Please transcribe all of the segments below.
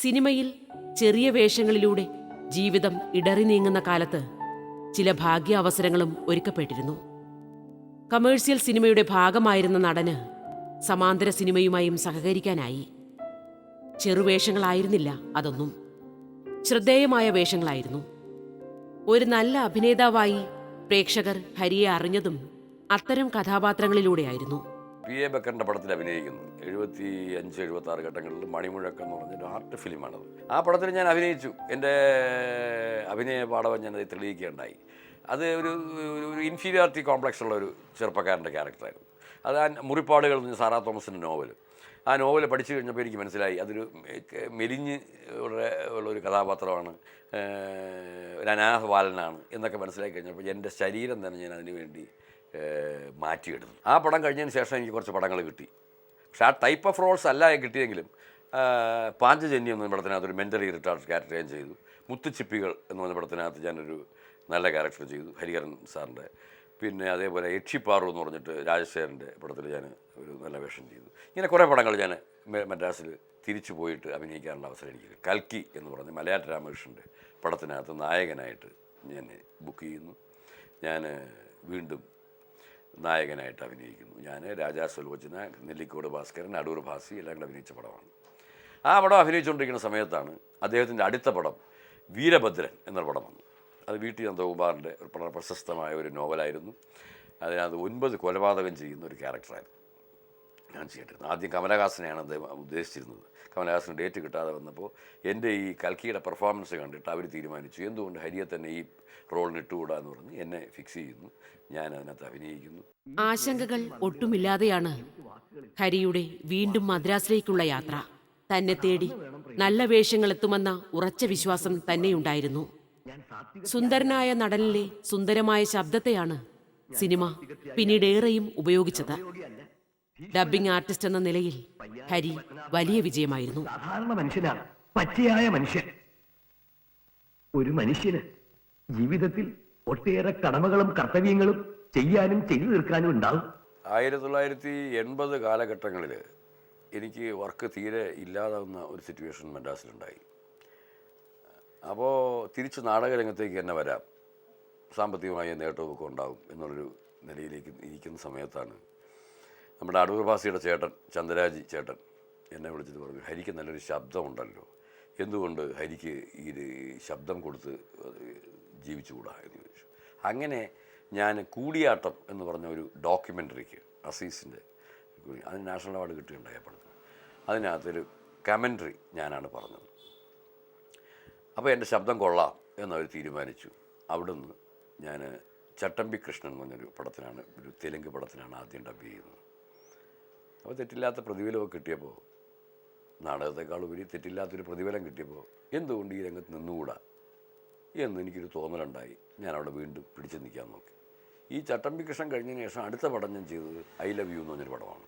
സിനിമയിൽ ചെറിയ വേഷങ്ങളിലൂടെ ജീവിതം ഇടറി നീങ്ങുന്ന കാലത്ത് ചില ഭാഗ്യാവസരങ്ങളും ഒരുക്കപ്പെട്ടിരുന്നു. കമേഴ്സ്യൽ സിനിമയുടെ ഭാഗമായിരുന്ന നടന് സമാന്തര സിനിമയുമായും സഹകരിക്കാനായി. ചെറുവേഷങ്ങളായിരുന്നില്ല അതൊന്നും, ശ്രദ്ധേയമായ വേഷങ്ങളായിരുന്നു. ഒരു നല്ല അഭിനേതാവായി പ്രേക്ഷകർ ഹരിയെ അറിഞ്ഞതും അത്തരം കഥാപാത്രങ്ങളിലൂടെയായിരുന്നു. പി എ ബക്കറിൻ്റെ പടത്തിൽ അഭിനയിക്കുന്നു. 75-76 ഘട്ടങ്ങളിൽ മണിമുഴക്കം എന്ന് പറഞ്ഞൊരു ആർട്ട് ഫിലിമാണത്. ആ പടത്തിൽ ഞാൻ അഭിനയിച്ചു. എൻ്റെ അഭിനയ പാടവം ഞാനത് തെളിയിക്കുകയുണ്ടായി. അത് ഒരു ഇൻഫീരിയോറിറ്റി കോംപ്ലക്സ് ഉള്ള ഒരു ചെറുപ്പക്കാരൻ്റെ ക്യാരക്ടറായിരുന്നു. അത് ആ മുറിപ്പാടുകൾ എന്ന് സാറാ തോമസിൻ്റെ നോവൽ. ആ നോവൽ പഠിച്ചു കഴിഞ്ഞപ്പോൾ എനിക്ക് മനസ്സിലായി അതൊരു മെലിഞ്ഞ് ഉള്ളൊരു കഥാപാത്രമാണ്, ഒരു അനാഥ ബാലനാണ് എന്നൊക്കെ മനസ്സിലാക്കി കഴിഞ്ഞപ്പോൾ എൻ്റെ ശരീരം തന്നെ ഞാൻ അതിനു വേണ്ടി മാറ്റിയെടുത്തു. ആ പടം കഴിഞ്ഞതിന് ശേഷം എനിക്ക് കുറച്ച് പടങ്ങൾ കിട്ടി. പക്ഷേ ആ ടൈപ്പ് ഓഫ് റോൾസ് അല്ല കിട്ടിയെങ്കിലും പാഞ്ചജന്യം എന്ന പടത്തിനകത്തൊരു മെൻ്റലി റിട്ടാർഡ് ക്യാരക്ടർ ഞാൻ ചെയ്തു. മുത്തുച്ചിപ്പികൾ എന്ന് പറഞ്ഞ പടത്തിനകത്ത് ഞാനൊരു നല്ല ക്യാരക്ടർ ചെയ്തു, ഹരിഹരൻ സാറിൻ്റെ. പിന്നെ അതേപോലെ യക്ഷിപ്പാറു എന്ന് പറഞ്ഞിട്ട് രാജശേഖരൻ്റെ പടത്തിൽ ഞാൻ ഒരു നല്ല വേഷം ചെയ്തു. ഇങ്ങനെ കുറേ പടങ്ങൾ ഞാൻ മദ്രാസിൽ തിരിച്ചു പോയിട്ട് അഭിനയിക്കാനുള്ള അവസരം എനിക്ക്. കൽക്കി എന്ന് പറഞ്ഞ് മലയാറ്റ രാമകൃഷ്ണൻ്റെ പടത്തിനകത്ത് നായകനായിട്ട് ഞാൻ ബുക്ക് ചെയ്യുന്നു. ഞാൻ വീണ്ടും നായകനായിട്ട് അഭിനയിക്കുന്നു. ഞാൻ രാജാ സുലോചന, നെല്ലിക്കോട് ഭാസ്കരൻ, അടൂർ ഭാസി എല്ലാം കൂടെ അഭിനയിച്ച പടമാണ്. ആ പടം അഭിനയിച്ചുകൊണ്ടിരിക്കുന്ന സമയത്താണ് അദ്ദേഹത്തിൻ്റെ അടുത്ത പടം വീരഭദ്രൻ എന്നൊരു പടം വന്നു. അത് വീട്ടി നന്ദകുമാറിൻ്റെ ഒരു വളരെ പ്രശസ്തമായ ഒരു നോവലായിരുന്നു. അതിനകത്ത് 9 കൊലപാതകം ചെയ്യുന്ന ഒരു ക്യാരക്ടറായിരുന്നു ഞാൻ ചെയ്തിരുന്നത്. ആദ്യം കമലഹാസനെയാണ് അദ്ദേഹം ഉദ്ദേശിച്ചിരുന്നത്. കമലഹാസന് ഡേറ്റ് കിട്ടാതെ വന്നപ്പോൾ എൻ്റെ ഈ കൽക്കിയുടെ പെർഫോമൻസ് കണ്ടിട്ട് അവർ തീരുമാനിച്ചു എന്തുകൊണ്ട് ഹരിയെ തന്നെ ഈ റോളിന് ഇട്ടുകൂടാ എന്ന് പറഞ്ഞ് എന്നെ ഫിക്സ് ചെയ്യുന്നു. ഞാൻ അതിനകത്ത് അഭിനയിക്കുന്നു. ആശങ്കകൾ ഒട്ടുമില്ലാതെയാണ് ഹരിയുടെ വീണ്ടും മദ്രാസിലേക്കുള്ള യാത്ര. തന്നെ തേടി നല്ല വേഷങ്ങൾ എത്തുമെന്ന ഉറച്ച വിശ്വാസം തന്നെയുണ്ടായിരുന്നു. സുന്ദരനായ നടനിലെ സുന്ദരമായ ശബ്ദത്തെയാണ് സിനിമ പിന്നീടേറെയും ഉപയോഗിച്ചത്. ഡബ്ബിംഗ് ആർട്ടിസ്റ്റ് എന്ന നിലയിൽ ഹരി വലിയ വിജയമായിരുന്നു. സാധാരണ മനുഷ്യനാണ്, പച്ചയായ മനുഷ്യൻ. ഒരു മനുഷ്യന് ജീവിതത്തിൽ ഒട്ടേറെ കടമകളും കർത്തവ്യങ്ങളും ചെയ്യാനും ചെയ്തു തീർക്കാനും ഉണ്ടാവും. 1980 കാലഘട്ടങ്ങളിൽ എനിക്ക് വർക്ക് തീരെ ഇല്ലാതാവുന്ന ഒരു സിറ്റുവേഷൻ മദ്രാസിലുണ്ടായി. അപ്പോൾ തിരിച്ച് നാടകരംഗത്തേക്ക് തന്നെ വരാം, സാമ്പത്തികമായ നേട്ടമൊക്കെ ഉണ്ടാകും എന്നുള്ളൊരു നിലയിലേക്ക് ഇരിക്കുന്ന സമയത്താണ് നമ്മുടെ അടൂർ ഭാസിയുടെ ചേട്ടൻ ചന്ദ്രാജി ചേട്ടൻ എന്നെ വിളിച്ചിട്ട് പറഞ്ഞു, ഹരിക്ക് നല്ലൊരു ശബ്ദമുണ്ടല്ലോ, എന്തുകൊണ്ട് ഹരിക്ക് ഈ ശബ്ദം കൊടുത്ത് ജീവിച്ചുകൂടാ എന്ന് ചോദിച്ചു. അങ്ങനെ ഞാൻ കൂടിയാട്ടം എന്ന് പറഞ്ഞ ഒരു ഡോക്യുമെൻ്ററിക്ക് അസീസിൻ്റെ അതിന് നാഷണൽ അവാർഡ് കിട്ടുകയുണ്ടായി. പടത്തിന് അതിനകത്തൊരു കമൻട്രി ഞാനാണ് പറഞ്ഞത്. അപ്പോൾ എൻ്റെ ശബ്ദം കൊള്ളാം എന്നവർ തീരുമാനിച്ചു. അവിടുന്ന് ഞാൻ ചട്ടമ്പി കൃഷ്ണൻ എന്ന് പറഞ്ഞൊരു പടത്തിനാണ്, ഒരു തെലുങ്ക് പടത്തിനാണ് ആദ്യം ഡബ് ചെയ്യുന്നത്. അപ്പോൾ തെറ്റില്ലാത്ത പ്രതിഫലമൊക്കെ കിട്ടിയപ്പോൾ, നാടകത്തെക്കാളുപരി തെറ്റില്ലാത്തൊരു പ്രതിഫലം കിട്ടിയപ്പോൾ എന്തുകൊണ്ട് ഈ രംഗത്ത് നിന്നുകൂടാ എന്ന് എനിക്കൊരു തോന്നലുണ്ടായി. ഞാനവിടെ വീണ്ടും പിടിച്ചു നിൽക്കാൻ നോക്കി. ഈ ചട്ടമ്പി കൃഷ്ണൻ കഴിഞ്ഞതിന് ശേഷം അടുത്ത പടം ഞാൻ ചെയ്തത് ഐ ലവ് യു എന്ന് പറഞ്ഞൊരു പടമാണ്,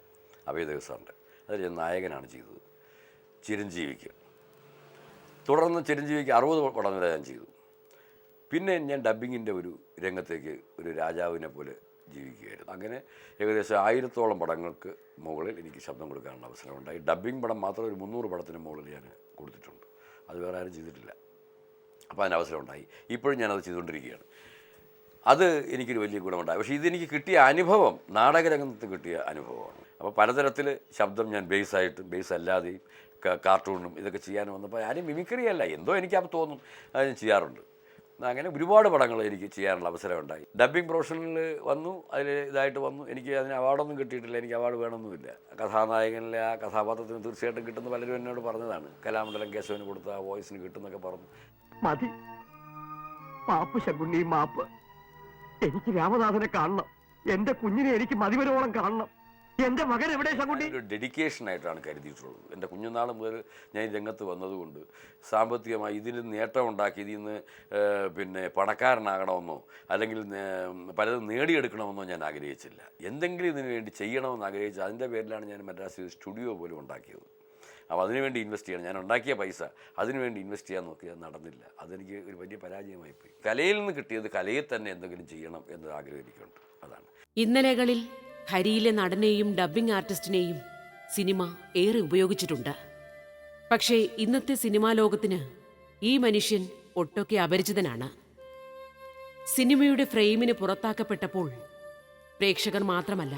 അഭയദേവ് സാറിൻ്റെ. അതിൽ ഞാൻ നായകനാണ് ചെയ്തത് ചിരഞ്ജീവിക്ക്. തുടർന്ന് ചിരഞ്ജീവിക്ക് 60 പടം വരെ ഞാൻ ചെയ്തു. പിന്നെ ഞാൻ ഡബ്ബിങ്ങിൻ്റെ ഒരു രംഗത്തേക്ക് ഒരു രാജാവിനെ പോലെ ജീവിക്കുകയായിരുന്നു. അങ്ങനെ ഏകദേശം 1000-ഓളം പടങ്ങൾക്ക് മുകളിൽ എനിക്ക് ശബ്ദം കൊടുക്കാനുള്ള അവസരമുണ്ടായി. ഡബ്ബിംഗ് പടം മാത്രം ഒരു 300 പടത്തിന് മുകളിൽ ഞാൻ കൊടുത്തിട്ടുണ്ട്. അത് വേറെ ആരും ചെയ്തിട്ടില്ല. അപ്പോൾ അതിന് അവസരം ഉണ്ടായി. ഇപ്പോഴും ഞാനത് ചെയ്തുകൊണ്ടിരിക്കുകയാണ്. അത് എനിക്കൊരു വലിയ ഗുണമുണ്ടായി. പക്ഷേ ഇതെനിക്ക് കിട്ടിയ അനുഭവം നാടകരംഗത്ത് കിട്ടിയ അനുഭവമാണ്. അപ്പോൾ പലതരത്തിൽ ശബ്ദം ഞാൻ ബേസായിട്ടും ബേസ് അല്ലാതെയും കാർട്ടൂണും ഇതൊക്കെ ചെയ്യാൻ വന്നപ്പോൾ ആരും മിമിക്രി അല്ല, എന്തോ എനിക്കപ്പോൾ തോന്നും അത് ഞാൻ ചെയ്യാറുണ്ട്. അങ്ങനെ ഒരുപാട് പടങ്ങൾ എനിക്ക് ചെയ്യാനുള്ള അവസരം ഉണ്ടായി. ഡബ്ബിംഗ് പ്രൊഫഷനിൽ വന്നു, അതിൽ ഇതായിട്ട് വന്നു. എനിക്ക് അതിന് അവാർഡൊന്നും കിട്ടിയിട്ടില്ല, എനിക്ക് അവാർഡ് വേണമെന്നുമില്ല. കഥാനായകനിലെ ആ കഥാപാത്രത്തിന് തീർച്ചയായിട്ടും കിട്ടുന്ന പലരും എന്നോട് പറഞ്ഞതാണ്. കലാമണ്ഡലം കേശവന് കൊടുത്ത ആ വോയിസിന് കിട്ടുന്നൊക്കെ പറഞ്ഞു. മതി, മാപ്പ് ശകുണ്ണി, മാപ്പ്. എനിക്ക് രാമനാഥനെ കാണണം, എന്റെ കുഞ്ഞിനെ എനിക്ക് മതിവരോളം കാണണം. എന്റെ മകൻ എവിടെ ശകുണ്ണി? ഒരു ഡെഡിക്കേഷനായിട്ടാണ് കരുതിയിട്ടുള്ളത്. എൻ്റെ കുഞ്ഞുനാൾ മുതൽ ഞാൻ രംഗത്ത് വന്നതുകൊണ്ട് സാമ്പത്തികമായി ഇതിൽ നേട്ടമുണ്ടാക്കി ഇതിൽ നിന്ന് പിന്നെ പണക്കാരനാകണമെന്നോ അല്ലെങ്കിൽ പലതും നേടിയെടുക്കണമെന്നോ ഞാൻ ആഗ്രഹിച്ചില്ല. എന്തെങ്കിലും ഇതിനു വേണ്ടി ചെയ്യണമെന്ന് ആഗ്രഹിച്ചു. അതിൻ്റെ പേരിലാണ് ഞാൻ മദ്രാസിൽ സ്റ്റുഡിയോ പോലും ഉണ്ടാക്കിയത്. അപ്പോൾ അതിനുവേണ്ടി ഇൻവെസ്റ്റ് ചെയ്യണം. ഞാൻ ഉണ്ടാക്കിയ പൈസ അതിനുവേണ്ടി ഇൻവെസ്റ്റ് ചെയ്യാൻ നോക്കി, അത് നടന്നില്ല. അതെനിക്ക് ഒരു വലിയ പരാജയമായിപ്പോയി. കലയിൽ നിന്ന് കിട്ടിയത് കലയെ തന്നെ എന്തെങ്കിലും ചെയ്യണം എന്നൊരു ആഗ്രഹം എനിക്കുണ്ട്. അതാണ്. ഇന്നലകളിൽ ഹരിയിലെ നടനെയും ഡബ്ബിംഗ് ആർട്ടിസ്റ്റിനെയും സിനിമ ഏറെ ഉപയോഗിച്ചിട്ടുണ്ട്. പക്ഷേ ഇന്നത്തെ സിനിമാ ലോകത്തിന് ഈ മനുഷ്യൻ ഒട്ടൊക്കെ അപരിചിതനാണ്. സിനിമയുടെ ഫ്രെയിമിന് പുറത്താക്കപ്പെട്ടപ്പോൾ പ്രേക്ഷകർ മാത്രമല്ല,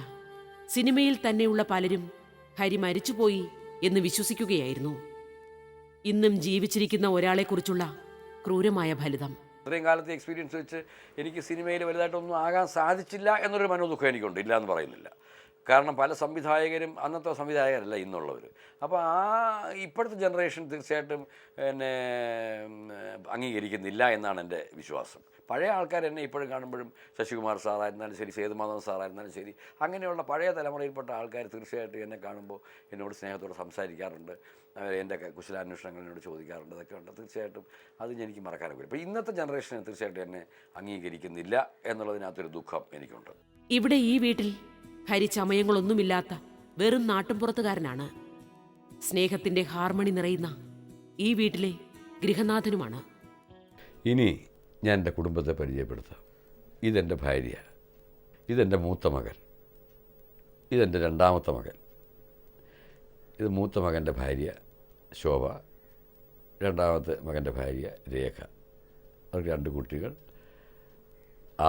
സിനിമയിൽ തന്നെയുള്ള പലരും ഹരി മരിച്ചുപോയി എന്ന് വിശ്വസിക്കുകയായിരുന്നു. ഇന്നും ജീവിച്ചിരിക്കുന്ന ഒരാളെക്കുറിച്ചുള്ള ക്രൂരമായ ഫലിതം. ഇത്രയും കാലത്തെ എക്സ്പീരിയൻസ് വെച്ച് എനിക്ക് സിനിമയിൽ വലുതായിട്ടൊന്നും ആകാൻ സാധിച്ചില്ല എന്നൊരു മനോദുഃഖം എനിക്കുണ്ട്, ഇല്ല എന്ന് പറയുന്നില്ല. കാരണം പല സംവിധായകരും അന്നത്തെ സംവിധായകരല്ല ഇന്നുള്ളവർ. അപ്പോൾ ഇപ്പോഴത്തെ ജനറേഷൻ തീർച്ചയായിട്ടും എന്നെ അംഗീകരിക്കുന്നില്ല എന്നാണ് എൻ്റെ വിശ്വാസം. പഴയ ആൾക്കാർ എന്നെ ഇപ്പോഴും കാണുമ്പോഴും ശശികുമാർ സാറായിരുന്നാലും ശരി, സേതുമാധവൻ സാറായിരുന്നാലും ശരി, അങ്ങനെയുള്ള പഴയ തലമുറയിൽപ്പെട്ട ആൾക്കാർ തീർച്ചയായിട്ടും എന്നെ കാണുമ്പോൾ എന്നോട് സ്നേഹത്തോടെ സംസാരിക്കാറുണ്ട്. എൻ്റെ കുശലാന്വേഷണങ്ങൾ എന്നോട് ചോദിക്കാറുണ്ട്. അതൊക്കെ ഉണ്ട്. തീർച്ചയായിട്ടും അത് എനിക്ക് മറക്കാനൊക്കെ. അപ്പോൾ ഇന്നത്തെ ജനറേഷനെ തീർച്ചയായിട്ടും എന്നെ അംഗീകരിക്കുന്നില്ല എന്നുള്ളതിനകത്തൊരു ദുഃഖം എനിക്കുണ്ട്. ഇവിടെ ഈ വീട്ടിൽ ഹരി ചമയങ്ങളൊന്നുമില്ലാത്ത വെറും നാട്ടുംപുറത്തുകാരനാണ്. സ്നേഹത്തിന്റെ ഹാർമണി നിറയുന്ന ഈ വീട്ടിലെ ഗൃഹനാഥനുമാണ്. ഇനി ഞാൻ എൻ്റെ കുടുംബത്തെ പരിചയപ്പെടുത്താം. ഇതെൻ്റെ ഭാര്യ, ഇതെൻ്റെ മൂത്ത മകൻ, ഇതെൻ്റെ രണ്ടാമത്തെ മകൻ, ഇത് മൂത്ത മകൻ്റെ ഭാര്യ ശോഭ, രണ്ടാമത്തെ മകൻ്റെ ഭാര്യ രേഖ. അവർക്ക് 2 കുട്ടികൾ,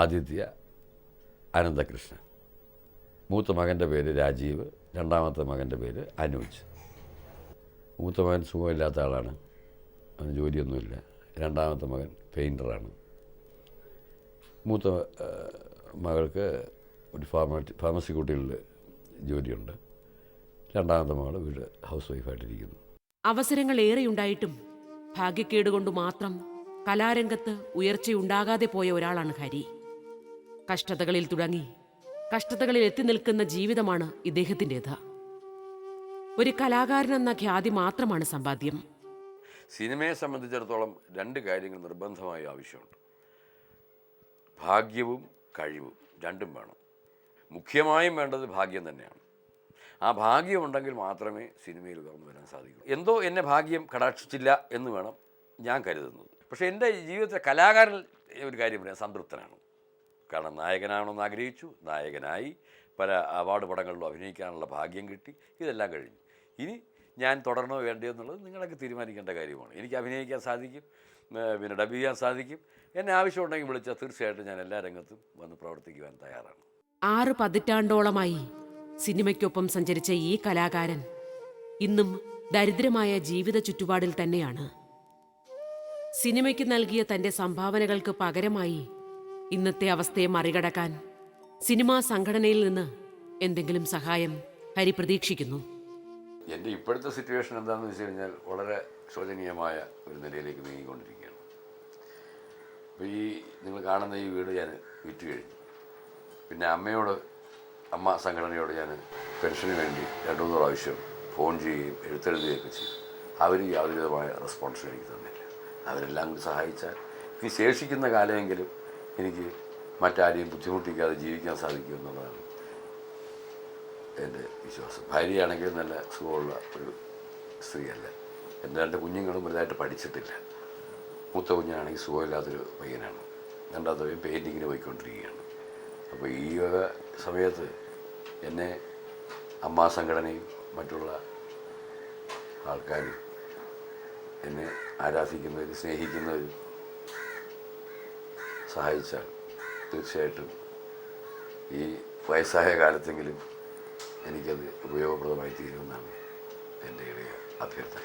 ആദിത്യ, അനന്തകൃഷ്ണൻ. മൂത്ത മകൻ്റെ പേര് രാജീവ്, രണ്ടാമത്തെ മകൻ്റെ പേര് അനൂജ്. മൂത്ത മകൻ സുഖമില്ലാത്ത ആളാണ്, അവന് ജോലിയൊന്നുമില്ല. രണ്ടാമത്തെ മകൻ പെയിൻറ്ററാണ്. മൂത്ത മകൾക്ക് ഒരു ഫാർമസി കുട്ടികളിൽ ജോലിയുണ്ട്. രണ്ടാമത്തെ മകൾ വീട് ഹൗസ് വൈഫായിട്ടിരിക്കുന്നു. അവസരങ്ങൾ ഏറെയുണ്ടായിട്ടും ഭാഗ്യക്കേടുകൊണ്ട് മാത്രം കലാരംഗത്ത് ഉയർച്ചയുണ്ടാകാതെ പോയ ഒരാളാണ് ഹരി. കഷ്ടതകളിൽ തുടങ്ങി കഷ്ടതകളിൽ എത്തി നിൽക്കുന്ന ജീവിതമാണ് ഇദ്ദേഹത്തിൻ്റേത്. ഒരു കലാകാരനെന്ന ഖ്യാതി മാത്രമാണ് സമ്പാദ്യം. സിനിമയെ സംബന്ധിച്ചിടത്തോളം 2 കാര്യങ്ങൾ നിർബന്ധമായി ആവശ്യമുണ്ട്. ഭാഗ്യവും കഴിവും രണ്ടും വേണം. മുഖ്യമായും വേണ്ടത് ഭാഗ്യം തന്നെയാണ്. ആ ഭാഗ്യം ഉണ്ടെങ്കിൽ മാത്രമേ സിനിമയിൽ ഉയർന്നു വരാൻ സാധിക്കൂ. എന്തോ എന്നെ ഭാഗ്യം കടാക്ഷിച്ചില്ല എന്ന് വേണം ഞാൻ കരുതുന്നത്. പക്ഷേ എൻ്റെ ജീവിതത്തിലെ കലാകാരൻ ഒരു കാര്യം പറയാൻ സംതൃപ്തനാണ്. കാരണം നായകനാണെന്ന് ആഗ്രഹിച്ചു, നായകനായി, പല അവാർഡ് പടങ്ങളിലും അഭിനയിക്കാനുള്ള ഭാഗ്യം കിട്ടി. ഇതെല്ലാം കഴിഞ്ഞു. ഇനി ഞാൻ തുടരണോ വേണ്ടയോ എന്നുള്ളത് നിങ്ങളൊക്കെ തീരുമാനിക്കേണ്ട കാര്യമാണ്. എനിക്ക് അഭിനയിക്കാൻ സാധിക്കും, പിന്നെ ഡബ് ചെയ്യാൻ സാധിക്കും. എന്നെ ആവശ്യമുണ്ടെങ്കിൽ വിളിച്ചാൽ തീർച്ചയായിട്ടും ഞാൻ എല്ലാ രംഗത്തും വന്ന് പ്രവർത്തിക്കുവാൻ തയ്യാറാണ്. 6 പതിറ്റാണ്ടോളമായി സിനിമയ്ക്കൊപ്പം സഞ്ചരിച്ച ഈ കലാകാരൻ ഇന്നും ദരിദ്രമായ ജീവിത ചുറ്റുപാടിൽ തന്നെയാണ്. സിനിമയ്ക്ക് നൽകിയ തന്റെ സംഭാവനകൾക്ക് പകരമായി ഇന്നത്തെ അവസ്ഥയെ മറികടക്കാൻ സിനിമാ സംഘടനയിൽ നിന്ന് എന്തെങ്കിലും സഹായം ഹരി പ്രതീക്ഷിക്കുന്നു. എൻ്റെ ഇപ്പോഴത്തെ സിറ്റുവേഷൻ എന്താണെന്ന് വെച്ച് കഴിഞ്ഞാൽ വളരെ ശോചനീയമായ ഒരു നിലയിലേക്ക് നീങ്ങിക്കൊണ്ടിരിക്കുകയാണ്. അപ്പോൾ നിങ്ങൾ കാണുന്ന ഈ വീട് ഞാൻ വിറ്റ് കഴിഞ്ഞു. പിന്നെ അമ്മ സംഘടനയോട് ഞാൻ പെൻഷന് വേണ്ടി 2-3 പ്രാവശ്യം ഫോൺ ചെയ്യുകയും എഴുത്തെഴുതുകയൊക്കെ ചെയ്തു. അവർ യാതൊരുവിധമായ റെസ്പോൺസും എനിക്ക് തന്നില്ല. അവരെല്ലാം കൂടി സഹായിച്ചാൽ ഇനി ശേഷിക്കുന്ന കാലമെങ്കിലും എനിക്ക് മറ്റാരെയും ബുദ്ധിമുട്ടിക്കാതെ ജീവിക്കാൻ സാധിക്കുമെന്നുള്ളതാണ് എൻ്റെ വിശ്വാസം. ഭാര്യയാണെങ്കിൽ നല്ല സുഖമുള്ള ഒരു സ്ത്രീയല്ല. എൻ്റെ 2 കുഞ്ഞുങ്ങളും വലുതായിട്ട് പഠിച്ചിട്ടില്ല. മൂത്ത കുഞ്ഞാണെങ്കിൽ സുഖമില്ലാത്തൊരു പയ്യനാണ്. രണ്ടാമത്തെ പയ്യൻ പെയിൻറ്റിങ്ങിന് പോയിക്കൊണ്ടിരിക്കുകയാണ്. അപ്പോൾ ഈ വക സമയത്ത് എന്നെ അമ്മാ സംഘടനയും മറ്റുള്ള ആൾക്കാരും എന്നെ ആരാധിക്കുന്നവരും സ്നേഹിക്കുന്നവരും സഹായിച്ചാൽ തീർച്ചയായിട്ടും ഈ വയസ്സായ കാലത്തെങ്കിലും എനിക്കത് ഉപയോഗപ്രദമായി തീരുമെന്നാണ് എൻ്റെ ഇടയ അഭ്യർത്ഥന.